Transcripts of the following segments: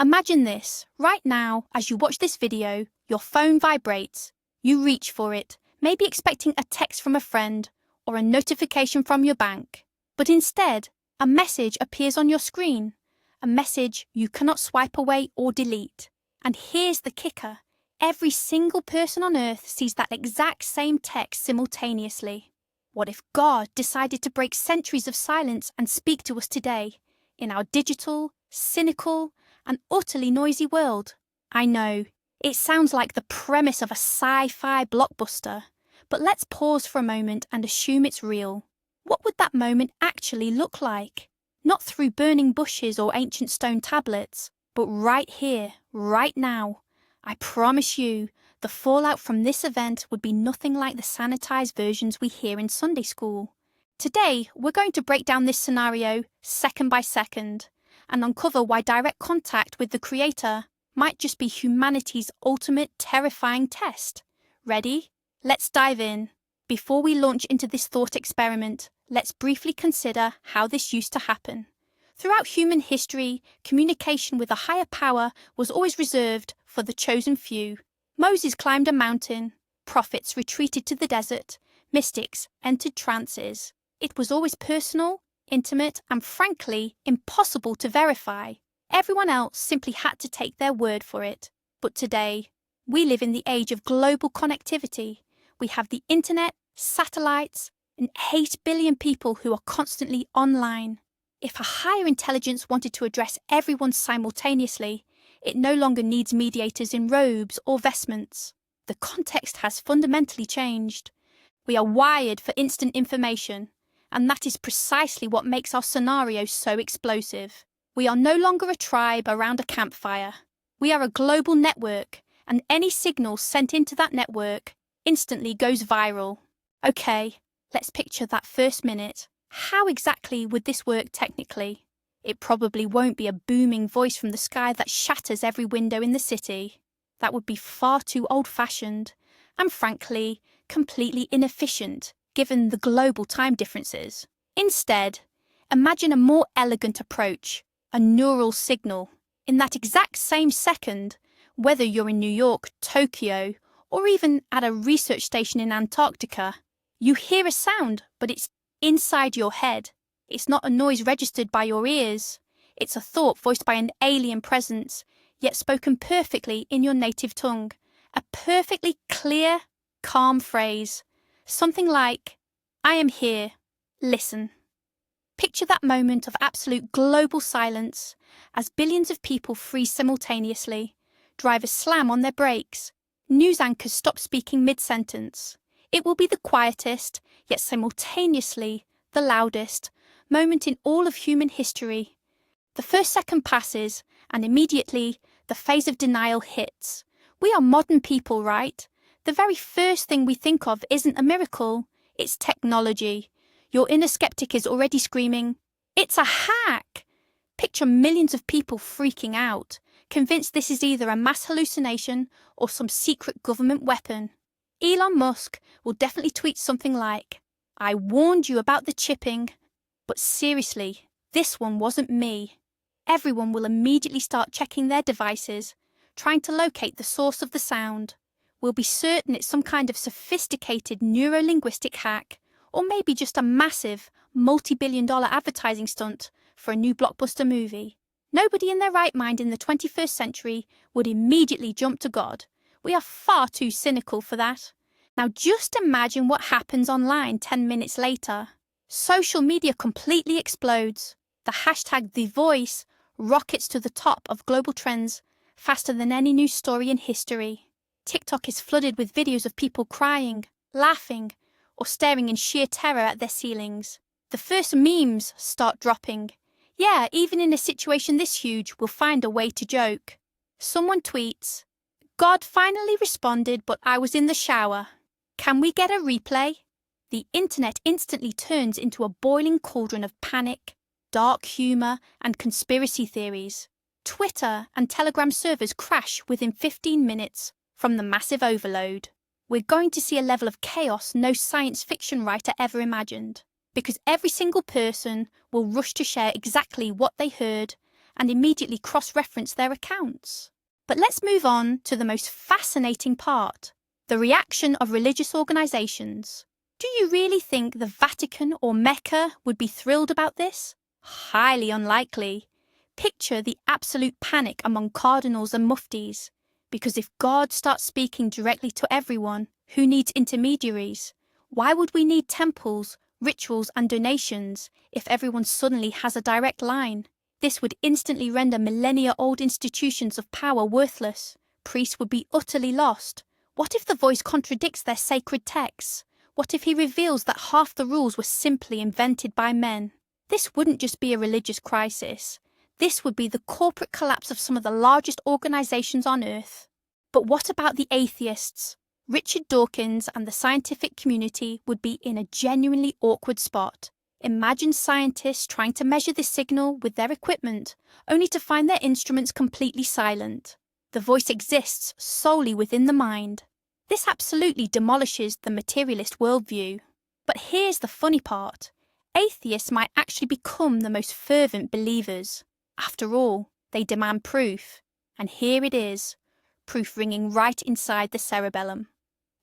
Imagine this. Right now, as you watch this video, your phone vibrates. You reach for it, maybe expecting a text from a friend or a notification from your bank. But instead, a message appears on your screen. A message you cannot swipe away or delete. And here's the kicker. Every single person on earth sees that exact same text simultaneously. What if God decided to break centuries of silence and speak to us today, in our digital, cynical, and utterly noisy world? I know, it sounds like the premise of a sci-fi blockbuster, but let's pause for a moment and assume it's real. What would that moment actually look like? Not through burning bushes or ancient stone tablets, but right here, right now. I promise you, the fallout from this event would be nothing like the sanitized versions we hear in Sunday school. Today, we're going to break down this scenario second by second and uncover why direct contact with the Creator might just be humanity's ultimate terrifying test. Ready? Let's dive in. Before we launch into this thought experiment, let's briefly consider how this used to happen. Throughout human history, communication with a higher power was always reserved for the chosen few. Moses climbed a mountain, prophets retreated to the desert, mystics entered trances. It was always personal, intimate, and frankly, impossible to verify. Everyone else simply had to take their word for it. But today, we live in the age of global connectivity. We have the internet, satellites, and 8 billion people who are constantly online. If a higher intelligence wanted to address everyone simultaneously, it no longer needs mediators in robes or vestments. The context has fundamentally changed. We are wired for instant information, and that is precisely what makes our scenario so explosive. We are no longer a tribe around a campfire. We are a global network, and any signal sent into that network instantly goes viral. Okay, let's picture that first minute. How exactly would this work technically? It probably won't be a booming voice from the sky that shatters every window in the city. That would be far too old-fashioned and, frankly, completely inefficient given the global time differences. Instead, imagine a more elegant approach, a neural signal. In that exact same second, whether you're in New York, Tokyo, or even at a research station in Antarctica, you hear a sound, but it's inside your head. It's not a noise registered by your ears. It's a thought voiced by an alien presence, yet spoken perfectly in your native tongue. A perfectly clear, calm phrase. Something like, "I am here. Listen." Picture that moment of absolute global silence as billions of people freeze simultaneously. Drivers slam on their brakes. News anchors stop speaking mid-sentence. It will be the quietest, yet simultaneously the loudest, moment in all of human history. The first second passes, and immediately the phase of denial hits. We are modern people, right? The very first thing we think of isn't a miracle, it's technology. Your inner skeptic is already screaming, "It's a hack!" Picture millions of people freaking out, convinced this is either a mass hallucination or some secret government weapon. Elon Musk will definitely tweet something like, "I warned you about the chipping." But seriously, this one wasn't me. Everyone will immediately start checking their devices, trying to locate the source of the sound. We'll be certain it's some kind of sophisticated neuro-linguistic hack, or maybe just a massive, multi-billion-dollar advertising stunt for a new blockbuster movie. Nobody in their right mind in the 21st century would immediately jump to God. We are far too cynical for that. Now just imagine what happens online 10 minutes later. Social media completely explodes. The hashtag #TheVoice rockets to the top of global trends faster than any news story in history. TikTok is flooded with videos of people crying, laughing, or staring in sheer terror at their ceilings. The first memes start dropping. Yeah, even in a situation this huge, we'll find a way to joke. Someone tweets, "God finally responded, but I was in the shower. Can we get a replay?" The internet instantly turns into a boiling cauldron of panic, dark humor, and conspiracy theories. Twitter and Telegram servers crash within 15 minutes from the massive overload. We're going to see a level of chaos no science fiction writer ever imagined, because every single person will rush to share exactly what they heard and immediately cross-reference their accounts. But let's move on to the most fascinating part, the reaction of religious organizations. Do you really think the Vatican or Mecca would be thrilled about this? Highly unlikely. Picture the absolute panic among cardinals and muftis, because if God starts speaking directly to everyone, who needs intermediaries? Why would we need temples, rituals and donations if everyone suddenly has a direct line? This would instantly render millennia-old institutions of power worthless. Priests would be utterly lost. What if the voice contradicts their sacred texts? What if he reveals that half the rules were simply invented by men? This wouldn't just be a religious crisis. This would be the corporate collapse of some of the largest organizations on Earth. But what about the atheists? Richard Dawkins and the scientific community would be in a genuinely awkward spot. Imagine scientists trying to measure this signal with their equipment, only to find their instruments completely silent. The voice exists solely within the mind. This absolutely demolishes the materialist worldview. But here's the funny part. Atheists might actually become the most fervent believers. After all, they demand proof. And here it is, proof ringing right inside the cerebellum.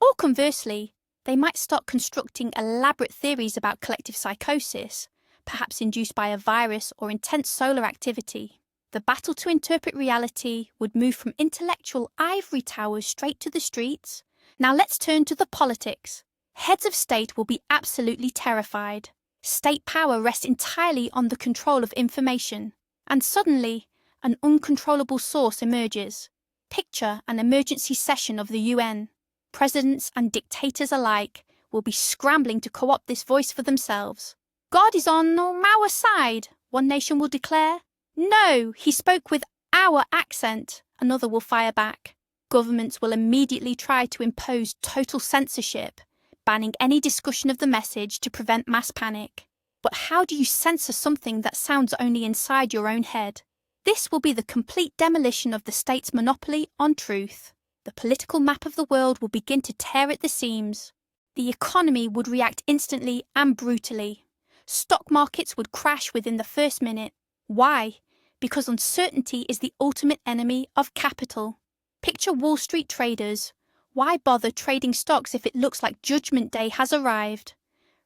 Or conversely, they might start constructing elaborate theories about collective psychosis, perhaps induced by a virus or intense solar activity. The battle to interpret reality would move from intellectual ivory towers straight to the streets. Now let's turn to the politics. Heads of state will be absolutely terrified. State power rests entirely on the control of information. And suddenly, an uncontrollable source emerges. Picture an emergency session of the UN. Presidents and dictators alike will be scrambling to co-opt this voice for themselves. God is on our side, one nation will declare. No, he spoke with our accent, another will fire back. Governments will immediately try to impose total censorship, banning any discussion of the message to prevent mass panic. But how do you censor something that sounds only inside your own head? This will be the complete demolition of the state's monopoly on truth. The political map of the world will begin to tear at the seams. The economy would react instantly and brutally. Stock markets would crash within the first minute. Why? Because uncertainty is the ultimate enemy of capital. Picture Wall Street traders. Why bother trading stocks if it looks like Judgment Day has arrived?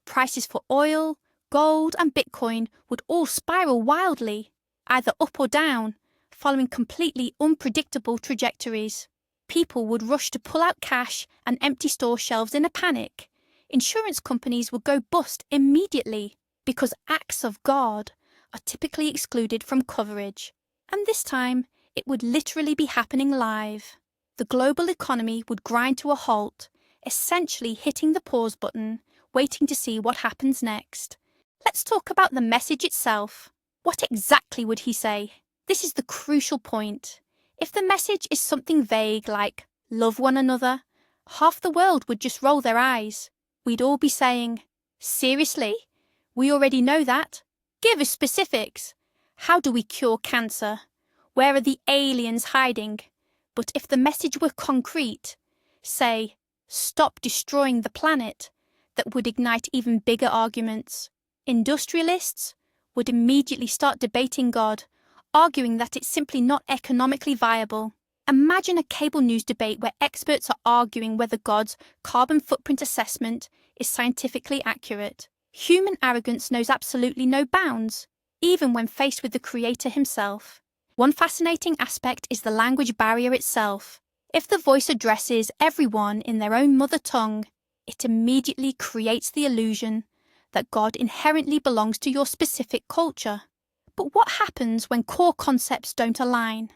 Prices for oil, gold and Bitcoin would all spiral wildly, either up or down, following completely unpredictable trajectories. People would rush to pull out cash and empty store shelves in a panic. Insurance companies would go bust immediately because acts of God are typically excluded from coverage. And this time, it would literally be happening live. The global economy would grind to a halt, essentially hitting the pause button, waiting to see what happens next. Let's talk about the message itself. What exactly would he say? This is the crucial point. If the message is something vague like, love one another, half the world would just roll their eyes. We'd all be saying, seriously? We already know that. Give us specifics. How do we cure cancer? Where are the aliens hiding? But if the message were concrete, say, stop destroying the planet, that would ignite even bigger arguments. Industrialists would immediately start debating God, arguing that it's simply not economically viable. Imagine a cable news debate where experts are arguing whether God's carbon footprint assessment is scientifically accurate. Human arrogance knows absolutely no bounds, even when faced with the Creator himself. One fascinating aspect is the language barrier itself. If the voice addresses everyone in their own mother tongue, it immediately creates the illusion that God inherently belongs to your specific culture. But what happens when core concepts don't align?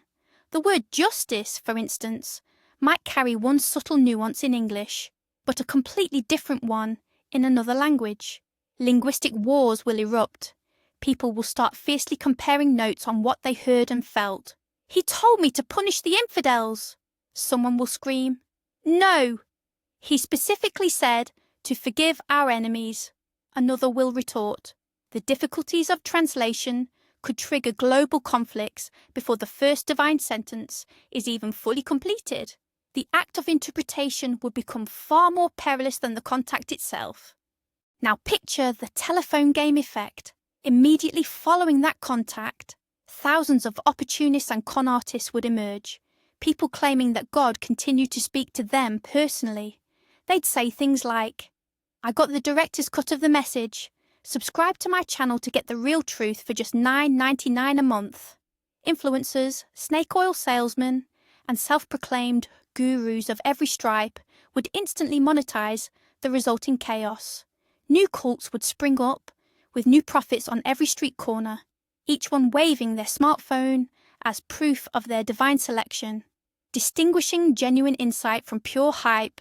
The word justice, for instance, might carry one subtle nuance in English, but a completely different one in another language. Linguistic wars will erupt. People will start fiercely comparing notes on what they heard and felt. He told me to punish the infidels. Someone will scream, no, he specifically said to forgive our enemies. Another will retort, the difficulties of translation could trigger global conflicts before the first divine sentence is even fully completed. The act of interpretation would become far more perilous than the contact itself. Now picture the telephone game effect. Immediately following that contact, Thousands of opportunists and con artists would emerge, people claiming that God continued to speak to them personally. They'd say things like, "I got the director's cut of the message. Subscribe to my channel to get the real truth for just $9.99 a month." Influencers, snake oil salesmen, and self-proclaimed gurus of every stripe would instantly monetize the resulting chaos. New cults would spring up, with new prophets on every street corner, each one waving their smartphone as proof of their divine selection. Distinguishing genuine insight from pure hype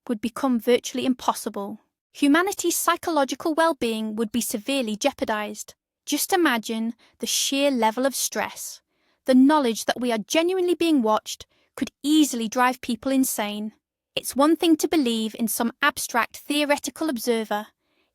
would become virtually impossible. Humanity's psychological well-being would be severely jeopardized. Just imagine the sheer level of stress. The knowledge that we are genuinely being watched could easily drive people insane. It's one thing to believe in some abstract theoretical observer.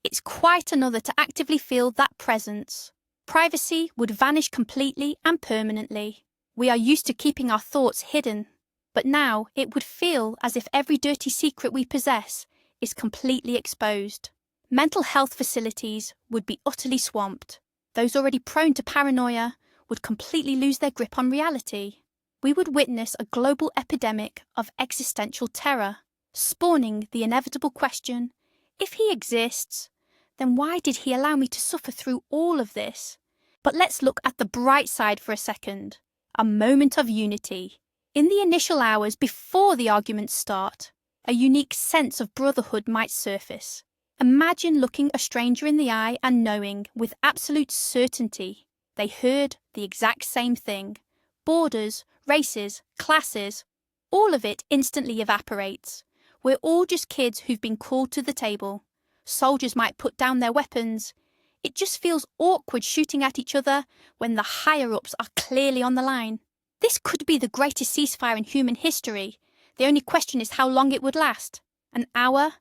It's quite another to actively feel that presence. Privacy would vanish completely and permanently. We are used to keeping our thoughts hidden, but now it would feel as if every dirty secret we possess is completely exposed. Mental health facilities would be utterly swamped. Those already prone to paranoia would completely lose their grip on reality. We would witness a global epidemic of existential terror, spawning the inevitable question, if he exists, then why did he allow me to suffer through all of this? But let's look at the bright side for a second. A moment of unity. In the initial hours before the arguments start, a unique sense of brotherhood might surface. Imagine looking a stranger in the eye and knowing with absolute certainty they heard the exact same thing. Borders, races, classes, all of it instantly evaporates. We're all just kids who've been called to the table. Soldiers might put down their weapons. It just feels awkward shooting at each other when the higher-ups are clearly on the line. This could be the greatest ceasefire in human history. The only question is how long it would last. An hour?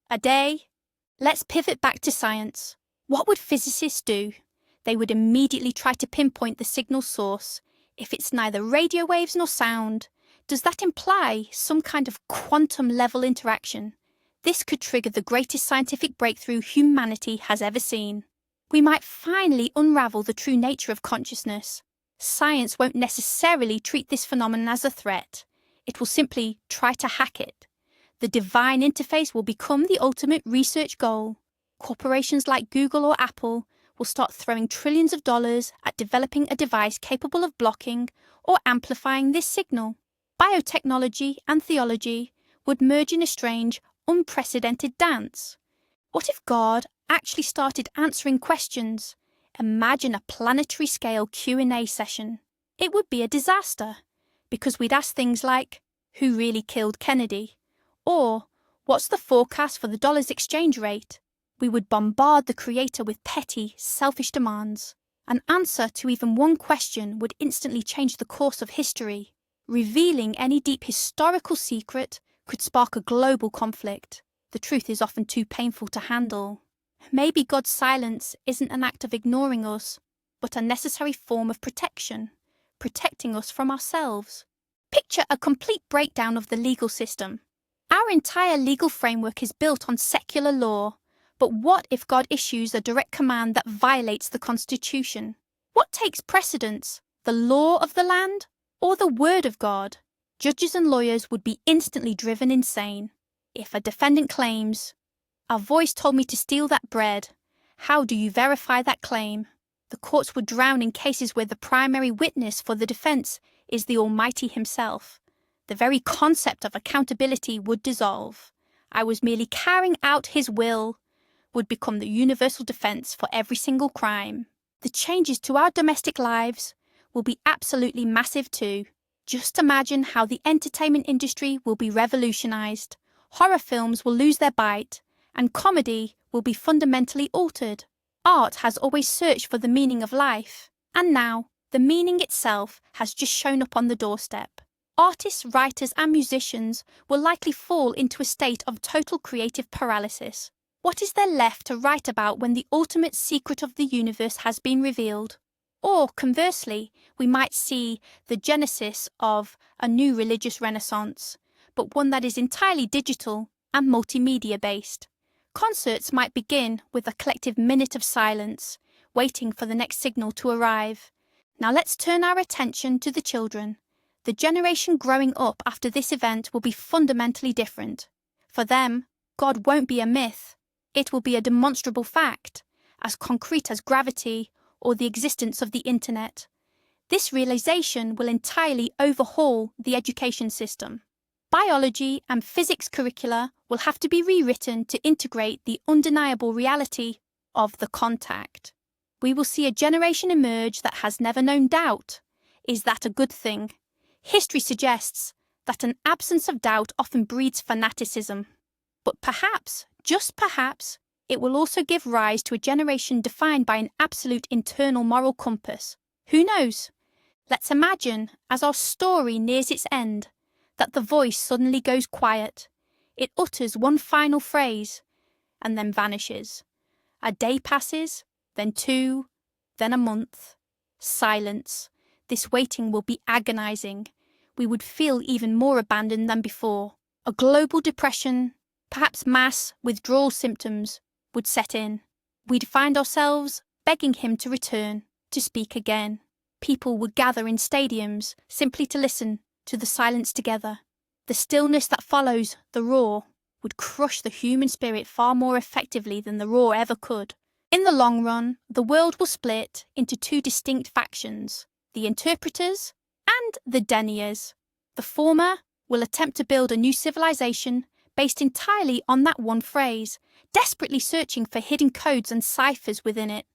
A day? Let's pivot back to science. What would physicists do? They would immediately try to pinpoint the signal source. If it's neither radio waves nor sound, does that imply some kind of quantum-level interaction? This could trigger the greatest scientific breakthrough humanity has ever seen. We might finally unravel the true nature of consciousness. Science won't necessarily treat this phenomenon as a threat. It will simply try to hack it. The divine interface will become the ultimate research goal. Corporations like Google or Apple will start throwing trillions of dollars at developing a device capable of blocking or amplifying this signal. Biotechnology and theology would merge in a strange, unprecedented dance. What if God actually started answering questions? Imagine a planetary-scale Q&A session. It would be a disaster, because we'd ask things like, who really killed Kennedy? Or, what's the forecast for the dollar's exchange rate? We would bombard the Creator with petty, selfish demands. An answer to even one question would instantly change the course of history. Revealing any deep historical secret could spark a global conflict. The truth is often too painful to handle. Maybe God's silence isn't an act of ignoring us, but a necessary form of protection, protecting us from ourselves. Picture a complete breakdown of the legal system. Our entire legal framework is built on secular law, but what if God issues a direct command that violates the Constitution? What takes precedence, the law of the land or the word of God? Judges and lawyers would be instantly driven insane. If a defendant claims, "A voice told me to steal that bread," how do you verify that claim? The courts would drown in cases where the primary witness for the defense is the Almighty himself. The very concept of accountability would dissolve. "I was merely carrying out his will" would become the universal defense for every single crime. The changes to our domestic lives will be absolutely massive too. Just imagine how the entertainment industry will be revolutionized. Horror films will lose their bite, and comedy will be fundamentally altered. Art has always searched for the meaning of life, and now the meaning itself has just shown up on the doorstep. Artists, writers, and musicians will likely fall into a state of total creative paralysis. What is there left to write about when the ultimate secret of the universe has been revealed? Or, conversely, we might see the genesis of a new religious renaissance, but one that is entirely digital and multimedia-based. Concerts might begin with a collective minute of silence, waiting for the next signal to arrive. Now let's turn our attention to the children. The generation growing up after this event will be fundamentally different. For them, God won't be a myth. It will be a demonstrable fact, as concrete as gravity or the existence of the internet. This realization will entirely overhaul the education system. Biology and physics curricula will have to be rewritten to integrate the undeniable reality of the contact. We will see a generation emerge that has never known doubt. Is that a good thing? History suggests that an absence of doubt often breeds fanaticism. But perhaps, just perhaps, it will also give rise to a generation defined by an absolute internal moral compass. Who knows? Let's imagine, as our story nears its end, that the voice suddenly goes quiet. It utters one final phrase, and then vanishes. A day passes, then 2, then a month. Silence. This waiting will be agonizing. We would feel even more abandoned than before. A global depression, perhaps mass withdrawal symptoms, would set in. We'd find ourselves begging him to return, to speak again. People would gather in stadiums simply to listen to the silence together. The stillness that follows the roar would crush the human spirit far more effectively than the roar ever could. In the long run, the world will split into 2 distinct factions, the interpreters and the deniers. The former will attempt to build a new civilization based entirely on that one phrase, desperately searching for hidden codes and ciphers within it.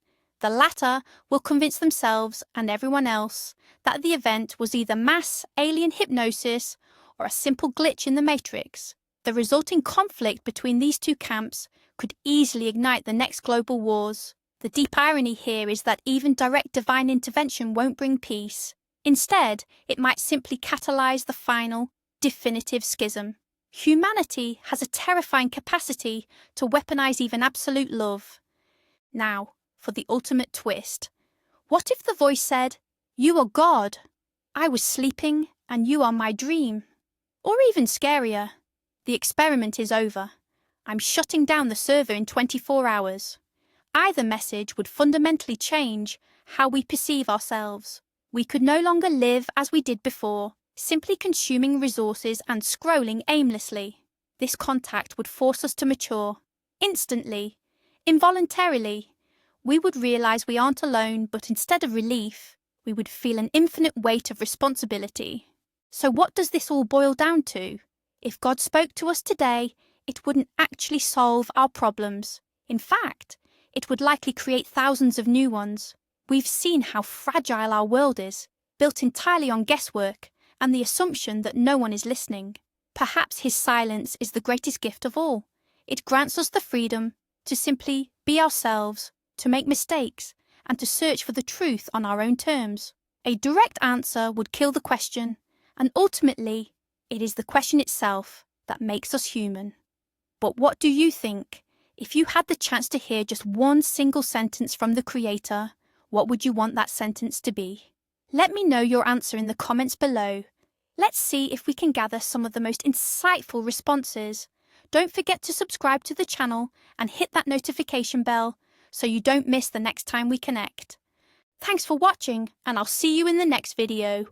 The latter will convince themselves and everyone else that the event was either mass alien hypnosis or a simple glitch in the matrix. The resulting conflict between these 2 camps could easily ignite the next global wars. The deep irony here is that even direct divine intervention won't bring peace. Instead, it might simply catalyze the final, definitive schism. Humanity has a terrifying capacity to weaponize even absolute love. Now, for the ultimate twist. What if the voice said, "You are God. I was sleeping and you are my dream"? Or even scarier, the experiment is over. I'm shutting down the server in 24 hours. Either message would fundamentally change how we perceive ourselves. We could no longer live as we did before, simply consuming resources and scrolling aimlessly. This contact would force us to mature. Instantly, involuntarily, we would realize we aren't alone, but instead of relief, we would feel an infinite weight of responsibility. So what does this all boil down to? If God spoke to us today, it wouldn't actually solve our problems. In fact, it would likely create thousands of new ones. We've seen how fragile our world is, built entirely on guesswork and the assumption that no one is listening. Perhaps his silence is the greatest gift of all. It grants us the freedom to simply be ourselves, to make mistakes, and to search for the truth on our own terms. A direct answer would kill the question, and ultimately, it is the question itself that makes us human. But what do you think? If you had the chance to hear just one single sentence from the Creator, what would you want that sentence to be? Let me know your answer in the comments below. Let's see if we can gather some of the most insightful responses. Don't forget to subscribe to the channel and hit that notification bell so you don't miss the next time we connect. Thanks for watching, and I'll see you in the next video.